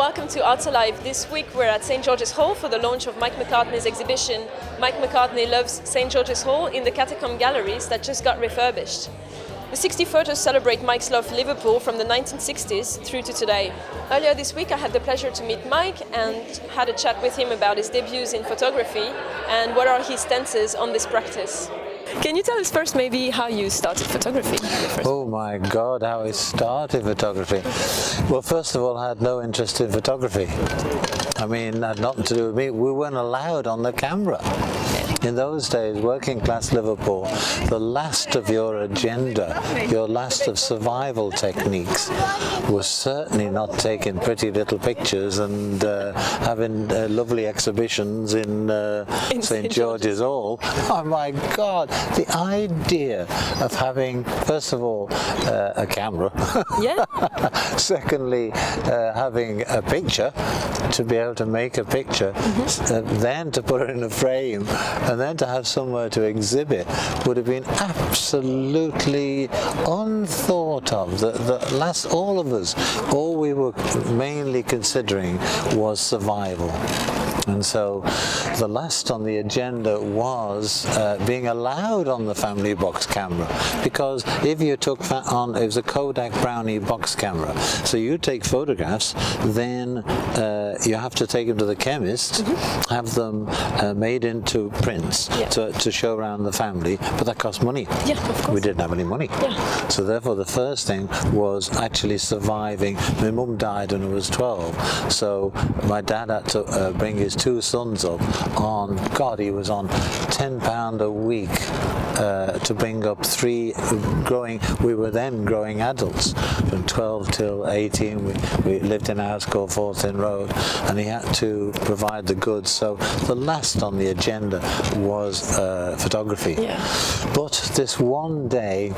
welcome to Arts Alive. This week we're at St. George's Hall for the launch of Mike McCartney's exhibition Mike McCartney Loves St. George's Hall in the Catacomb Galleries that just got refurbished. The 60 photos celebrate Mike's love for Liverpool from the 1960s through to today. Earlier this week I had the pleasure to meet Mike and had a chat with him about his debuts in photography and what are his stances on this practice. Can you tell us first maybe how you started photography? Oh my God, how I started photography. Well, first of all, I had no interest in photography. I mean, it had nothing to do with me. We weren't allowed on the camera. In those days, working class Liverpool, the last of your agenda, your last of survival techniques was certainly not taking pretty little pictures and having lovely exhibitions in St. George's Hall. Oh my God, the idea of having, first of all, a camera. Yeah. Secondly, having a picture, to be able to make a picture, then to put it in a frame, and then to have somewhere to exhibit would have been absolutely unthought of. All of us, all we were mainly considering was survival. And so the last on the agenda was being allowed on the family box camera, because if you took on, it was a Kodak Brownie box camera, so you take photographs, then you have to take them to the chemist, have them made into prints to show around the family, but that cost money. Yeah, of course. We didn't have any money. Yeah. So therefore the first thing was actually surviving. My mum died when I was 12, so my dad had to bring his two sons up on, God, he was on £10 a week to bring up three we were then growing adults. From 12 till 18 we lived in a house called 4th Inn Road, and he had to provide the goods. So the last on the agenda was photography. Yeah. But this one day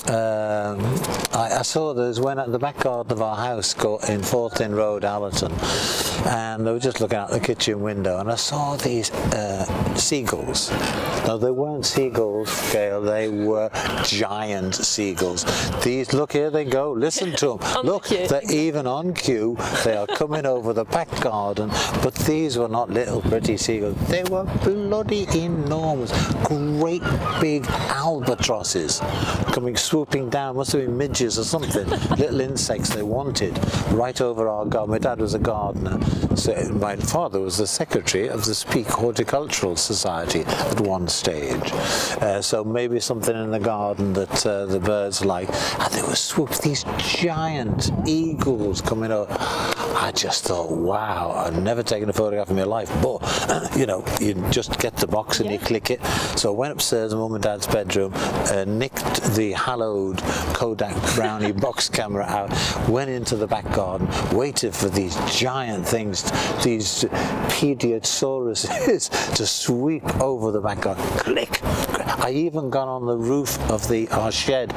I saw there's one at the back garden of our house in 4th Inn Road, Allerton, and I was just looking out the kitchen window and I saw these seagulls. No, they weren't seagulls, Gail, they were giant seagulls. These, look, here they go, listen to them. Look, they're even on cue, they are coming over the back garden, but these were not little pretty seagulls, they were bloody enormous, great big albatrosses coming swooping down, must have been midges or something, little insects they wanted, right over our garden. My dad was a gardener, so my father was the secretary of the Speak Horticultural Society at one stage, so maybe something in the garden that the birds like, and they were these giant eagles coming over. I just thought, wow, I've never taken a photograph in my life, but you know, you just get the box and you click it. So I went upstairs in Mum and Dad's bedroom, nicked the hallowed Kodak Brownie box camera out, went into the back garden, waited for these giant things, these Pediasauruses to sweep over the back garden. Click! I even got on the roof of our shed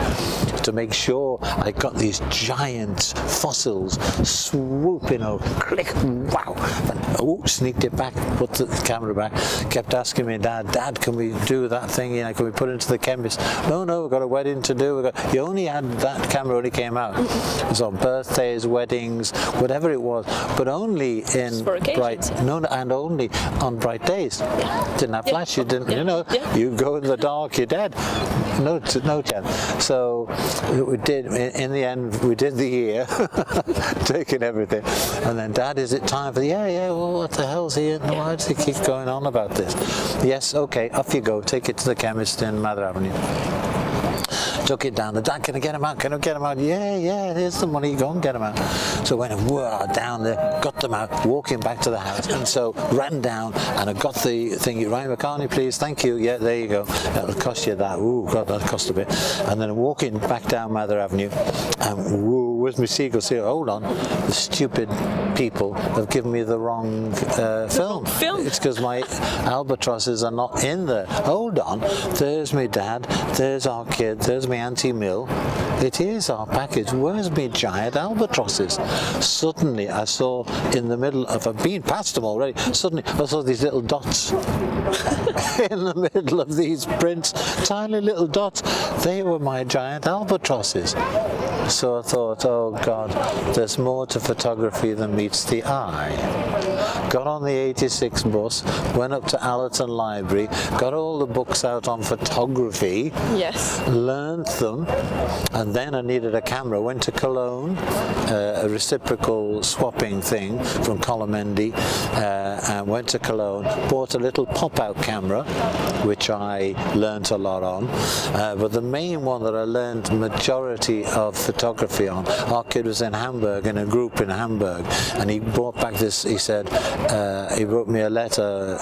to make sure I got these giant fossils swooping over. Click! Wow! And, sneaked it back, put the camera back, kept asking me, Dad, can we do that thing? You know, can we put it into the chemist? No, we've got a wedding to do. You only had that camera only came out. It was on birthdays, weddings, whatever it was, but only in and only on bright days. Yeah. Didn't have flash. You didn't. You know, you go in the dark, you're dead. No chance. So we did. In the end, we did the year, taking everything, and then, Dad, is it time for the well, what the hell's he? Why does he keep going on about this? Yes, okay, off you go. Take it to the chemist in Mather Avenue. Took it down. Dad, can I get him out? Can I get him out? Yeah, here's the money, go and get him out. So I went down there, got them out, walking back to the house, and so ran down and I got the thing, Ryan McCartney, please, thank you, yeah, there you go, that'll cost you that, ooh, God, that cost a bit. And then walking back down Mather Avenue, and where's my seagull? Hold on, the stupid people have given me the wrong film. It's because my albatrosses are not in there. Hold on, there's my dad, there's our kid, there's my Auntie Mill. It is our package. Where's me giant albatrosses? Suddenly I saw in the middle of, I've been past them already, suddenly I saw these little dots in the middle of these prints, tiny little dots. They were my giant albatrosses. So I thought, oh God, there's more to photography than meets the eye. Got on the 86 bus, went up to Allerton Library, got all the books out on photography, Yes. learned them, and then I needed a camera. Went to Cologne, a reciprocal swapping thing from Colomendi, and went to Cologne, bought a little pop-out camera, which I learnt a lot on. But the main one that I learned majority of photography on, our kid was in Hamburg, in a group in Hamburg, and he brought back this, he said, he wrote me a letter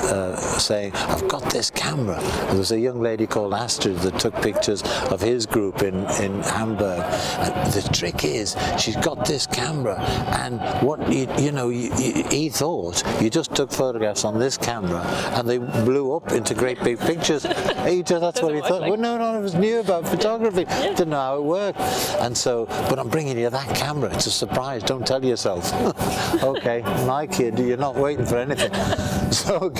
saying, I've got this camera. There was a young lady called Astrid that took pictures of his group in Hamburg. And the trick is, she's got this camera, and what he thought you just took photographs on this camera, and they blew up into great big pictures. That's what he thought. Well, no, none of us knew about photography. Didn't know how it worked. And so, but I'm bringing you that camera. It's a surprise. Don't tell yourself. Okay, my kid, you're not waiting for anything. So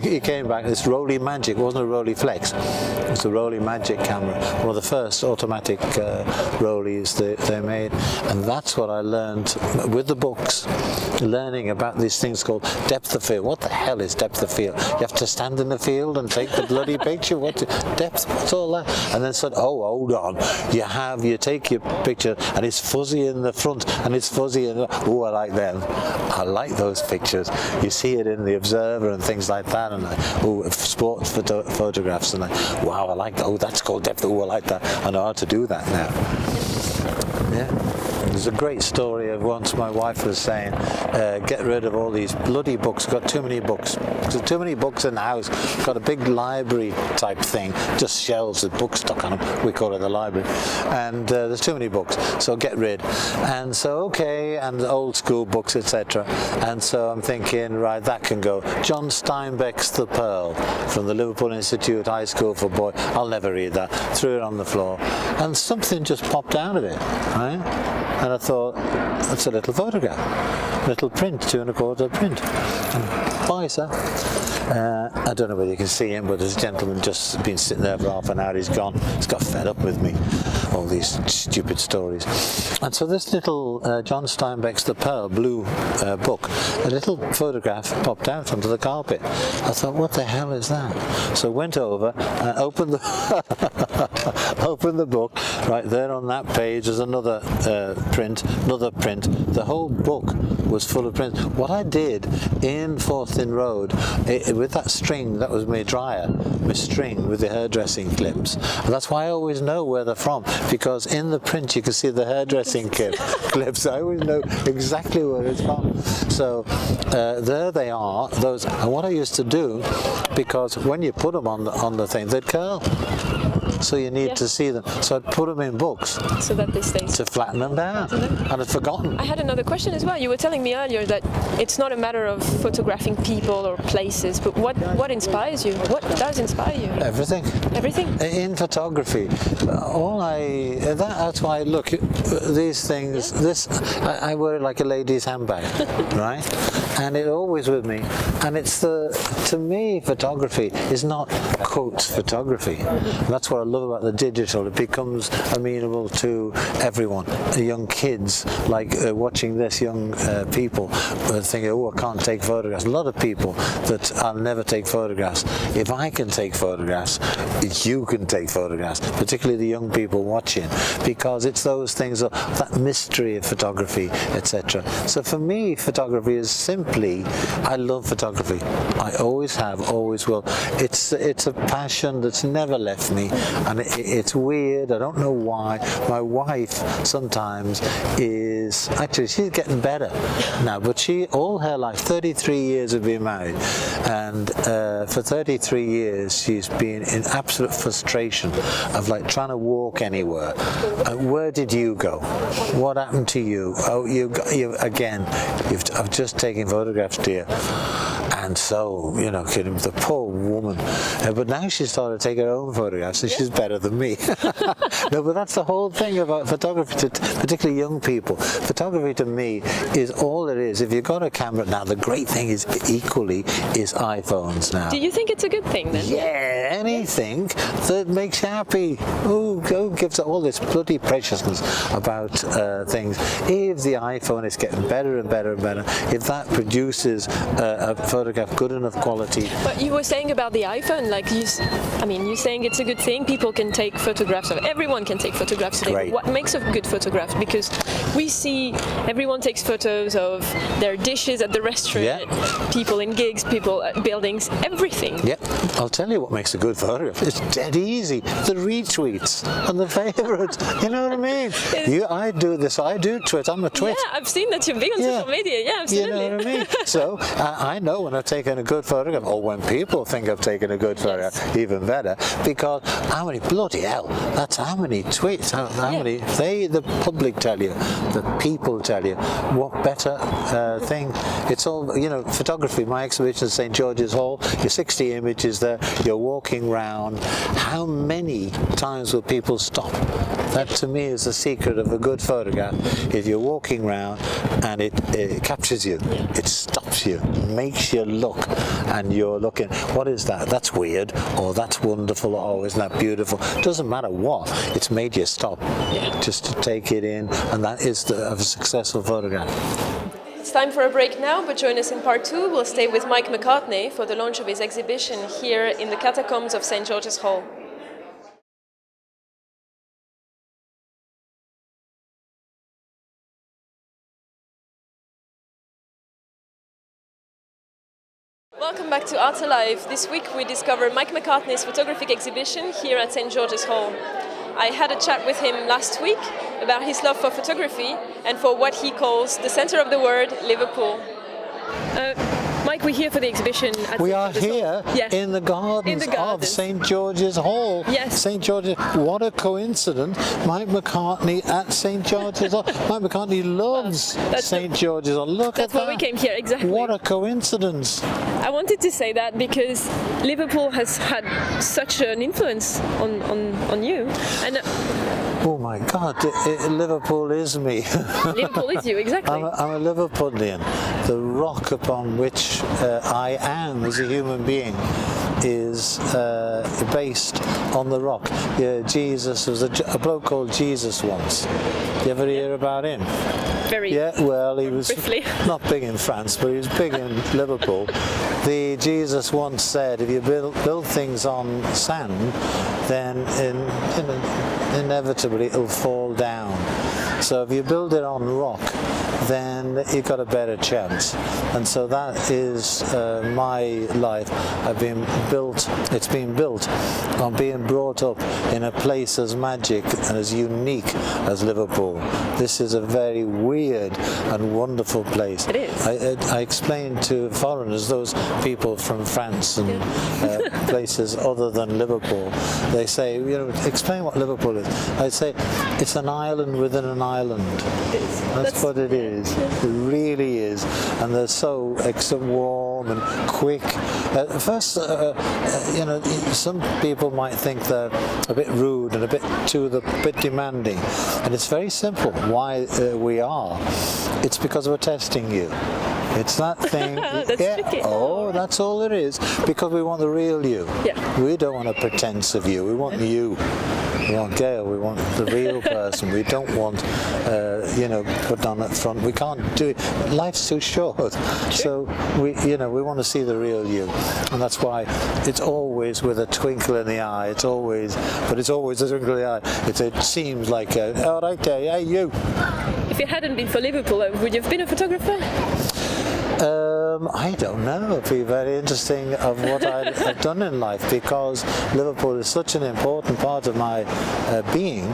he came back. This Rolly Magic, it wasn't a Rolly Flex. It's a Rolly Magic camera, one of the first automatic Rollies they made, and that's what I learned with the books, learning about these things called depth of field. What the hell is depth of field? You have to stand in the field and take the bloody picture. Depth? What's all that? And then said, oh, hold on. You take your picture and it's fuzzy in the front and it's fuzzy in the... Oh, I like them. I like those pictures. You see it in the Observer and things like that, and sports photographs, and wow, I like that. Oh, that's called depth. Oh, I like that. I know how to do that now. Yeah. There's a great story of once my wife was saying, get rid of all these bloody books, got too many books. There's too many books in the house. Got a big library type thing, just shelves with books stuck on them. We call it the library. And there's too many books, so get rid. And so, okay, and old school books, etc. And so I'm thinking, right, that can go. John Steinbeck's The Pearl from the Liverpool Institute High School for Boys. I'll never read that. Threw it on the floor. And something just popped out of it, right? And I thought, that's a little photograph, little print, 2 1/4 print. And bye, sir. I don't know whether you can see him, but this gentleman just been sitting there for half an hour. He's gone. He's got fed up with me, all these stupid stories. And so this little John Steinbeck's The Pearl blue book, a little photograph popped out onto the carpet. I thought, what the hell is that? So I went over and opened the opened the book. Right there on that page is another print. The whole book was full of prints. What I did in Forth Inn Road, with that string, that was my dryer, my string with the hairdressing clips. And that's why I always know where they're from, because in the print you can see the hairdressing clips. I always know exactly where it's from. So there they are. Those. And what I used to do, because when you put them on the thing, they'd curl. So you need to see them. So I'd put them in books so that they stay. To flatten them down. And I'd forgotten. I had another question as well. You were telling me earlier that it's not a matter of photographing people or places, but what inspires you? What does inspire you? Everything. Everything? In photography. That's why, look, these things, I wear it like a lady's handbag, right? And it's always with me. And to me, photography is not quote photography. And that's what I love about the digital. It becomes amenable to everyone. The young kids, like watching this, young people thinking, oh, I can't take photographs. A lot of people that I'll never take photographs. If I can take photographs, you can take photographs, particularly the young people watching, because it's those things, that mystery of photography, etc. So for me, photography is simply, I love photography. I always have, always will. It's a passion that's never left me, and it's weird. I don't know why. My wife sometimes is, actually she's getting better now, but she, all her life, 33 years of being married, and for 33 years she's been in absolute frustration of like trying to walk anywhere. Where did you go? What happened to you? Oh, you again. I've just taken photographs, dear. And so, the poor woman. But now she's started to take her own photographs, and she's better than me. No, but that's the whole thing about photography, particularly young people. Photography to me is all it is. If you've got a camera, now the great thing is iPhones now. Do you think it's a good thing then? Yeah, anything that makes you happy. Who gives all this bloody preciousness about things? If the iPhone is getting better and better and better, if that produces a photograph good enough quality. But you were saying about the iPhone, you're saying it's a good thing. People can take photographs of. Everyone can take photographs today. Great. What makes a good photograph? Because we see everyone takes photos of their dishes at the restaurant, people in gigs, people at buildings, everything. Yeah, I'll tell you what makes a good photograph. It's dead easy. The retweets and the favorites. You know what I mean? I do this. I do twit. I'm a twit. Yeah, I've seen that you're big on social media. Yeah, absolutely. You know what I mean? So I know when I've taken a good photograph, or when people think I've taken a good photograph, even better, because how many, bloody hell, that's how many tweets, how many, the public tell you, the people tell you, what better thing. It's all, photography, my exhibition at St. George's Hall, your 60 images there, you're walking round, how many times will people stop? That to me is the secret of a good photograph. If you're walking round and it captures you, it stops you, makes you look, and you're looking, what is that? That's weird, or that's wonderful, or isn't that beautiful? Doesn't matter what, it's made you stop just to take it in, and that is of a successful photograph. It's time for a break now, but join us in part 2. We'll stay with Mike McCartney for the launch of his exhibition here in the catacombs of St. George's Hall. Welcome back to Art Alive. This week we discover Mike McCartney's photographic exhibition here at St. George's Hall. I had a chat with him last week about his love for photography and for what he calls the center of the world, Liverpool. Mike, we're here for the exhibition. We are here in the gardens of St. George's Hall. Yes. St. George's, what a coincidence. Mike McCartney at St. George's Hall. Mike McCartney loves St. George's Hall. Look at that. That's why we came here, exactly. What a coincidence. I wanted to say that because Liverpool has had such an influence on you. And oh my God, Liverpool is me. Liverpool is you, exactly. I'm a Liverpudlian. The rock upon which I am as a human being is based on the rock. Jesus was a bloke called Jesus once. You ever hear about him? Very. Yeah, well, he was briefly. Not big in France, but he was big in Liverpool. Jesus once said, if you build things on sand, then inevitably it'll fall down. So if you build it on rock, then you've got a better chance. And so that is my life. It's been built on being brought up in a place as magic and as unique as Liverpool. This is a very weird and wonderful place. It is. I explain to foreigners, those people from France and places other than Liverpool, they say, explain what Liverpool is. I say, it's an island within an island. That's what it is. It really is. And they're so warm and quick. At first, some people might think they're a bit rude and a bit demanding. And it's very simple why we are. It's because we're testing you. It's that thing. That's all it is. Because we want the real you. Yeah. We don't want a pretense of you. We want you. We want Gail. We want the real person. We don't want, put on that front. We can't do it. Life's too short. So we want to see the real you, and that's why it's always with a twinkle in the eye. It's always a twinkle in the eye. It seems like, all right, there, hey you. If it hadn't been for Liverpool, would you have been a photographer? I don't know. It'd be very interesting of what I've done in life, because Liverpool is such an important part of my being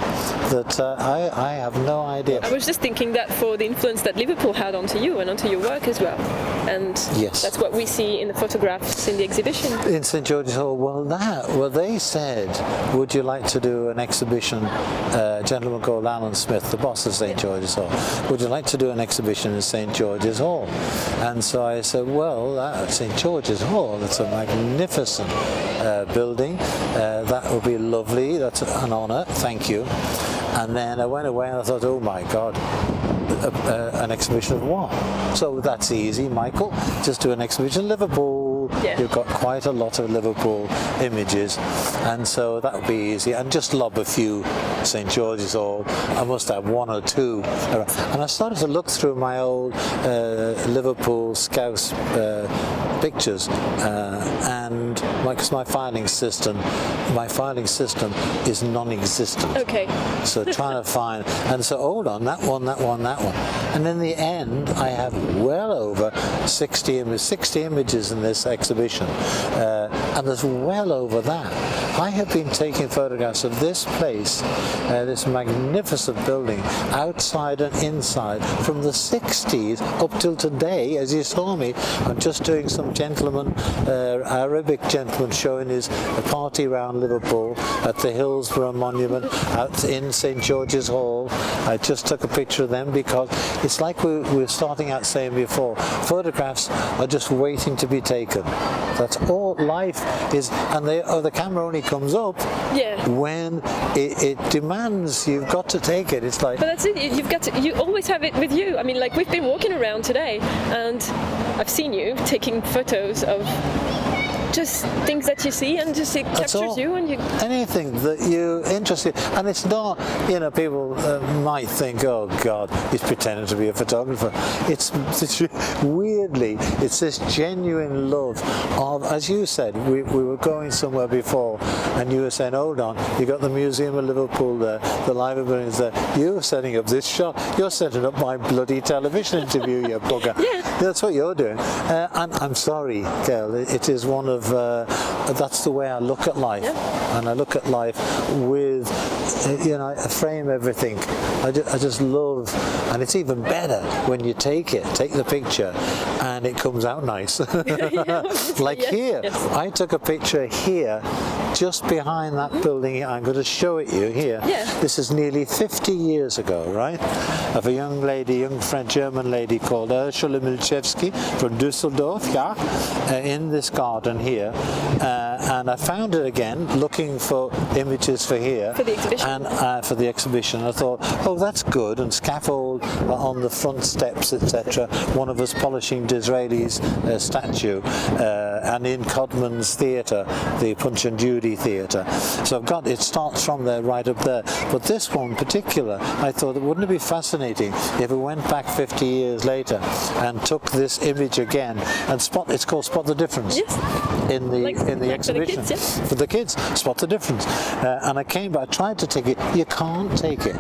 that I have no idea. I was just thinking that for the influence that Liverpool had onto you and onto your work as well. And that's what we see in the photographs in the exhibition. In St. George's Hall, they said, would you like to do an exhibition, a gentleman called Alan Smith, the boss of St. George's Hall, would you like to do an exhibition in St. George's Hall? And so I said, well, that's St. George's Hall. It's a magnificent building. That would be lovely. That's an honour. Thank you. And then I went away and I thought, oh my God, an exhibition of what? So that's easy, Michael. Just do an exhibition in Liverpool. Yeah. You've got quite a lot of Liverpool images, and so that would be easy. And just lob a few St. George's Hall. I must have one or two. And I started to look through my old Liverpool Scouts pictures, and because my filing system is non-existent. Okay. So trying to find, and so hold on, that one, and in the end, I have well over 60 images in this exhibition, and there's well over that. I have been taking photographs of this place, this magnificent building, outside and inside, from the 60s up till today. As you saw me, I'm just doing some gentleman, Arabic gentleman, showing his party round Liverpool at the Hillsborough Monument, out in St. George's Hall. I just took a picture of them because it's like we were starting out saying before, photographs are just waiting to be taken. That's all life is, and the camera only comes up when it demands you've got to take it. It's like, but that's it. You always have it with you. I mean, like, we've been walking around today, and I've seen you taking photos of just things that you see, and just it captures you, and you anything that you're interested. And it's not, people might think, oh God, he's pretending to be a photographer. It's weirdly, it's this genuine love of, as you said, we were going somewhere before, and you were saying, hold on, you got the Museum of Liverpool there, the library buildings there. You're setting up this shot. You're setting up my bloody television interview, you bugger. Yeah. That's what you're doing. And I'm sorry, Gail. It is one of that's the way I look at life, and I look at life with, I frame everything. I just love, and it's even better when you take the picture, and it comes out nice. Like here, I took a picture here, just behind that building. I'm going to show it you here. This is nearly 50 years ago, right? Of a young German lady called Ursula Milchewski from Düsseldorf, in this garden here. And I found it again, looking for images for here. For the exhibition. And for the exhibition. I thought, oh, that's good. And scaffold on the front steps, etc. One of us polishing Disraeli's statue. And in Codman's theatre, the Punch and Judy theatre. So I've got, it starts from there right up there. But this one in particular, I thought, wouldn't it be fascinating if we went back 50 years later and took this image again and it's called Spot the Difference. In the exhibition. For the kids, spot the difference. And I came back, I tried to take it. You can't take it.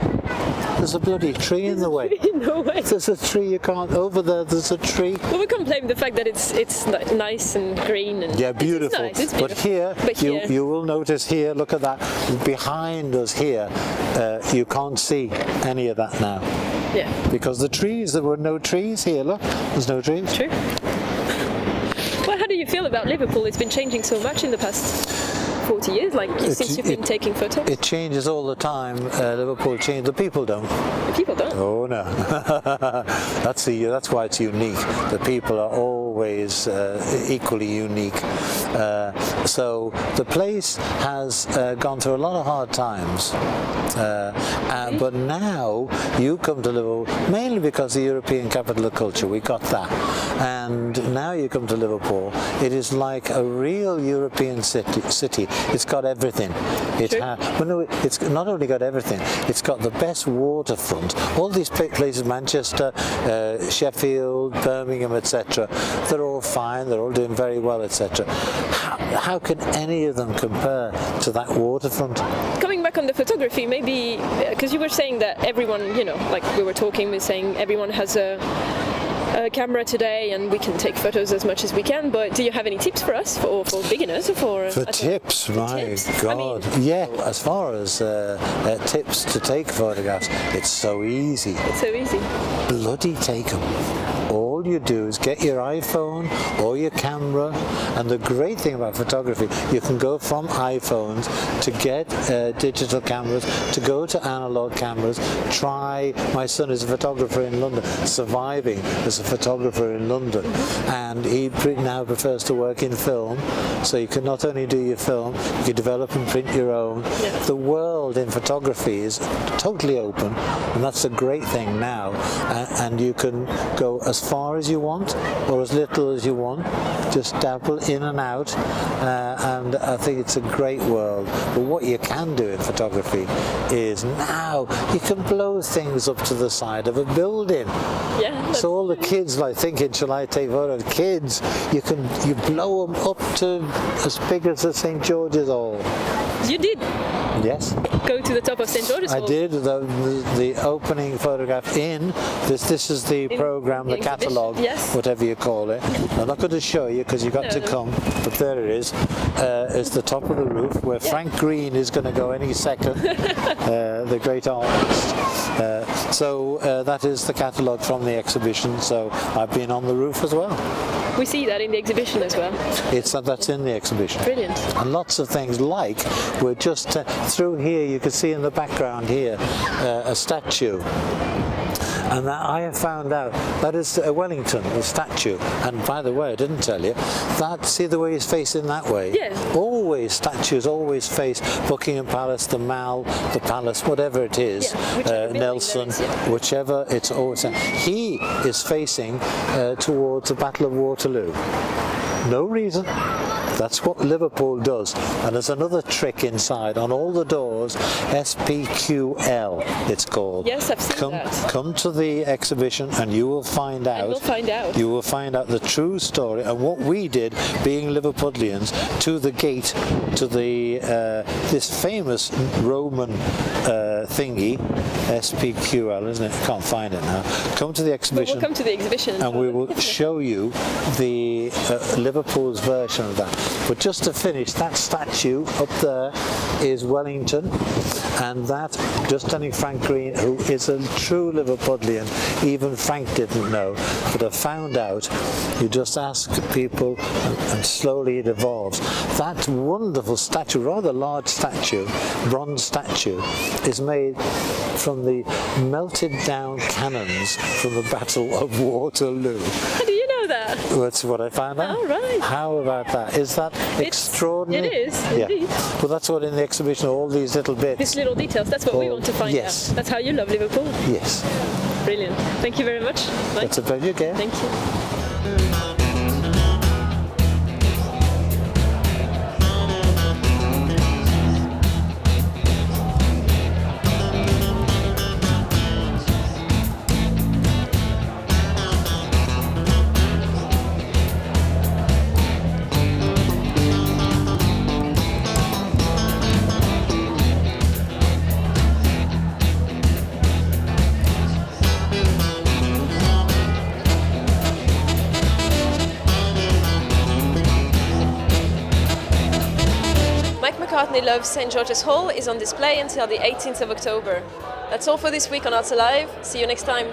There's a bloody tree in the way. There's a tree, you can't, over there's a tree. Well, we can't blame the fact that it's nice and green and beautiful. It's nice, But here, you will notice here, look at that, behind us here, you can't see any of that now. Because the trees, there were no trees here, look, there's no trees. True. Well, how do you feel about Liverpool? It's been changing so much in the past 40 years, since you've been taking photos? It changes all the time. Liverpool changes. The people don't. The people don't? Oh no. That's why it's unique. The people are always equally unique. So the place has gone through a lot of hard times. But now you come to Liverpool mainly because the European capital of culture. We got that. And now you come to Liverpool. It is like a real European city. It's got everything. It's not only got everything, it's got the best waterfront. All these places, Manchester, Sheffield, Birmingham, etc., they're all fine, they're all doing very well, etc. How can any of them compare to that waterfront? Coming back on the photography, maybe, because you were saying that everyone, like we were talking, we were saying everyone has a camera today and we can take photos as much as we can, but do you have any tips for us, for beginners? For tips, my God. As far as tips to take photographs, it's so easy. It's so easy. bloody take them. All you do is get your iPhone or your camera, and the great thing about photography, you can go from iPhones to get digital cameras, to go to analog cameras. My son is a photographer in London, surviving as a photographer in London, and he now prefers to work in film, so you can not only do your film, you can develop and print your own. Yeah. The world in photography is totally open, and that's a great thing now, and you can go as far as you want or as little as you want, just dabble in and out, and I think it's a great world. But what you can do in photography is now you can blow things up to the side of a building. Yeah. So all the kids like thinking, shall I take photos? Kids, you blow them up to as big as the St. George's Hall. You did Yes. go to the top of St. George's Hall. I did. The opening photograph in this is the program, the catalogue, yes. whatever you call it. I'm not going to show you because you've got to come, but there it is. It's the top of the roof where Frank Green is going to go any second, the great artist. So that is the catalogue from the exhibition. So I've been on the roof as well. We see that in the exhibition as well. That's in the exhibition. Brilliant. And lots of things like, we're just through here, you can see in the background here a statue. And that I have found out, that is Wellington, the statue. And by the way, I didn't tell you, see the way he's facing that way? Yeah. Always, statues always face Buckingham Palace, the Mall, the Palace, whatever it is, Nelson, whichever, it's always. He is facing towards the Battle of Waterloo. No reason. That's what Liverpool does. And there's another trick inside on all the doors, SPQL it's called. Yes, I've seen that. Come to the exhibition and you will find out. And we'll find out. You will find out the true story and what we did, being Liverpudlians, to the gate, to the this famous Roman thingy, SPQL, isn't it? I can't find it now. Come to the exhibition. We'll come to the exhibition and we will show you the Liverpool's version of that. But just to finish, that statue up there is Wellington, and that, just standing Frank Green, who is a true Liverpudlian. Even Frank didn't know, but I found out. You just ask people, and slowly it evolves. That wonderful statue, rather large statue, bronze statue, is made from the melted down cannons from the Battle of Waterloo. How do you know that? That's what I found out. Oh, right. How about that? Is that extraordinary? It is, indeed. Well, that's what in the exhibition, all these little bits. These little details, that's what we want to find yes. out. That's how you love Liverpool. Yes. Brilliant. Thank you very much, Mike. It's a pleasure, Gail. Thank you. Mike McCartney Loves St. George's Hall is on display until the 18th of October. That's all for this week on Arts Alive. See you next time.